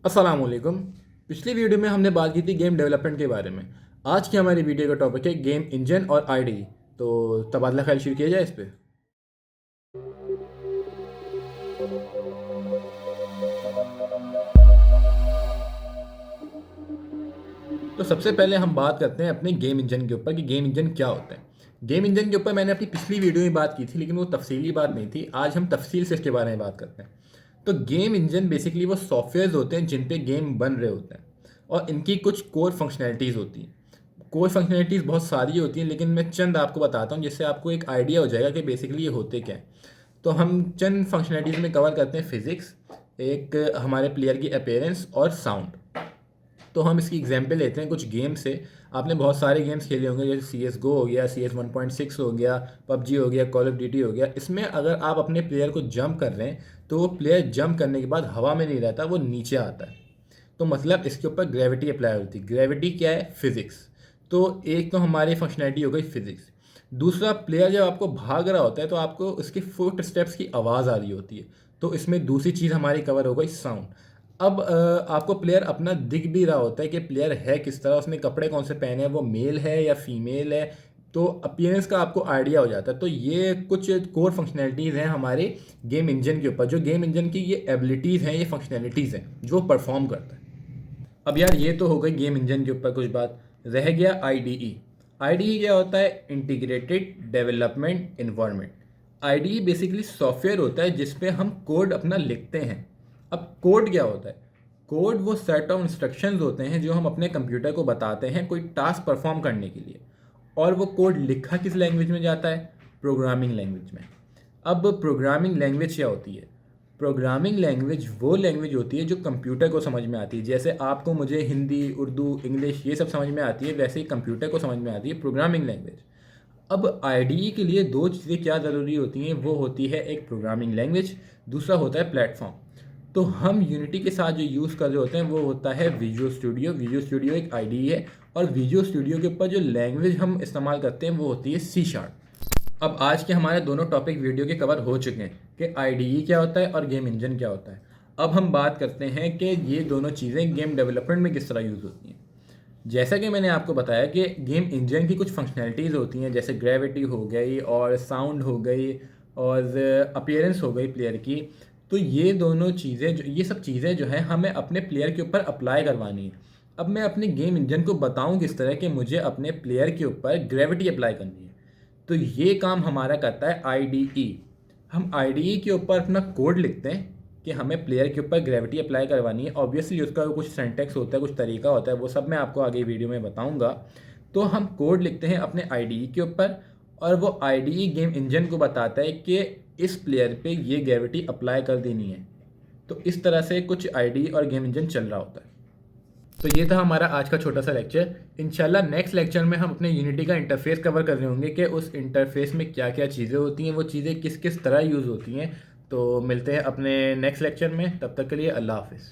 अस्सलाम वालेकुम। पिछली वीडियो में हमने बात की थी गेम डेवलपमेंट के बारे में। आज की हमारी वीडियो का टॉपिक है गेम इंजन और आईडी। तो तबादला ख्याल शुरू किया जाए इस पे। तो सबसे पहले हम बात करते हैं अपने गेम इंजन के ऊपर कि गेम इंजन क्या होता है। गेम इंजन के ऊपर मैंने अपनी पिछली वीडियो में बात की थी, लेकिन वो तफसीली बात नहीं थी। आज हम तफसील से इसके बारे में बात करते हैं। तो गेम इंजन बेसिकली वो सॉफ्टवेयर होते हैं जिन पे गेम बन रहे होते हैं, और इनकी कुछ कोर फंक्शनैलिटीज़ होती हैं। कोर फंक्शनैलिटीज़ बहुत सारी होती हैं, लेकिन मैं चंद आपको बताता हूँ जिससे आपको एक आइडिया हो जाएगा कि बेसिकली ये होते क्या हैं। तो हम चंद फंक्शनैलिटीज़ में कवर करते हैं फिज़िक्स, एक हमारे प्लेयर की अपीयरेंस और साउंड। तो हम इसकी एग्जांपल लेते हैं कुछ गेम से। आपने बहुत सारे गेम्स खेले होंगे, जैसे सी एस गो हो गया, सी एस 1.6 हो गया, पबजी हो गया, कॉल ऑफ ड्यूटी हो गया। इसमें अगर आप अपने प्लेयर को जंप कर रहे हैं तो वो प्लेयर जंप करने के बाद हवा में नहीं रहता, वो नीचे आता है। तो मतलब इसके ऊपर ग्रेविटी अप्लाई होती है। ग्रेविटी क्या है? फिज़िक्स। तो एक तो हमारी फंक्शनैलिटी हो गई फिज़िक्स। दूसरा, प्लेयर जब आपको भाग रहा होता है तो आपको उसके फुट स्टेप्स की आवाज़ आ रही होती है। तो इसमें दूसरी चीज़ हमारी कवर हो गई साउंड। अब आपको प्लेयर अपना दिख भी रहा होता है कि प्लेयर है किस तरह, उसने कपड़े कौन से पहने हैं, वो मेल है या फीमेल है। तो अपीयरेंस का आपको आइडिया हो जाता है। तो ये कुछ कोर फंक्शनैलिटीज़ हैं हमारे गेम इंजन के ऊपर, जो गेम इंजन की ये एबिलिटीज़ हैं, ये फंक्शनैलिटीज़ हैं जो परफॉर्म करता है। अब यार ये तो हो गई गेम इंजन के ऊपर कुछ बात। रह गया आईडीई। आईडीई क्या होता है? Integrated development environment. IDE basically software होता है जिस पे हम कोड अपना लिखते हैं। अब कोड क्या होता है? कोड वो सेट ऑफ इंस्ट्रक्शंस होते हैं जो हम अपने कंप्यूटर को बताते हैं कोई टास्क परफॉर्म करने के लिए। और वो कोड लिखा किस लैंग्वेज में जाता है? प्रोग्रामिंग लैंग्वेज में। अब प्रोग्रामिंग लैंग्वेज क्या होती है? प्रोग्रामिंग लैंग्वेज वो लैंग्वेज होती है जो कंप्यूटर को समझ में आती है। जैसे आपको मुझे हिंदी, उर्दू, इंग्लिश ये सब समझ में आती है, वैसे ही कंप्यूटर को समझ में आती है प्रोग्रामिंग लैंग्वेज। अब आईडीई के लिए दो चीज़ें क्या ज़रूरी होती हैं? वो होती है एक प्रोग्रामिंग लैंग्वेज, दूसरा होता है प्लेटफॉर्म। तो हम यूनिटी के साथ जो यूज़ कर रहे होते हैं वो होता है विजुअल स्टूडियो। विजुअल स्टूडियो एक आईडीई है, और विजुअल स्टूडियो के ऊपर जो लैंग्वेज हम इस्तेमाल करते हैं वो होती है सी शार्प। अब आज के हमारे दोनों टॉपिक वीडियो के कवर हो चुके हैं कि आईडीई क्या होता है और गेम इंजन क्या होता है। अब हम बात करते हैं कि ये दोनों चीज़ें गेम डेवलपमेंट में किस तरह यूज़ होती हैं। जैसा कि मैंने आपको बताया कि गेम इंजन की कुछ फंक्शनैलिटीज़ होती हैं, जैसे ग्रेविटी हो गई और साउंड हो गई और अपीयरेंस हो गई प्लेयर की। तो ये दोनों चीज़ें जो ये सब चीज़ें जो है हमें अपने प्लेयर के ऊपर अप्लाई करवानी है। अब मैं अपने गेम इंजन को बताऊं किस तरह कि मुझे अपने प्लेयर के ऊपर ग्रेविटी अप्लाई करनी है। तो ये काम हमारा करता है आईडीई। हम आईडीई के ऊपर अपना कोड लिखते हैं कि हमें प्लेयर के ऊपर ग्रेविटी अप्लाई करवानी है। ऑब्वियसली उसका कुछ सिंटैक्स होता है, कुछ तरीका होता है, वो सब मैं आपको आगे वीडियो में बताऊंगा। तो हम कोड लिखते हैं अपने आईडीई के ऊपर, और वो आईडीई गेम इंजन को बताता है कि इस प्लेयर पे ये ग्रेविटी अप्लाई कर देनी है। तो इस तरह से कुछ आईडीई और गेम इंजन चल रहा होता है। तो ये था हमारा आज का छोटा सा लेक्चर। इंशाल्लाह नेक्स्ट लेक्चर में हम अपने यूनिटी का इंटरफेस कवर कर रहे होंगे कि उस इंटरफेस में क्या क्या चीज़ें होती हैं, वो चीज़ें किस किस तरह यूज़ होती हैं। तो मिलते हैं अपने नेक्स्ट लेक्चर में, तब तक के लिए अल्लाह हाफिज़।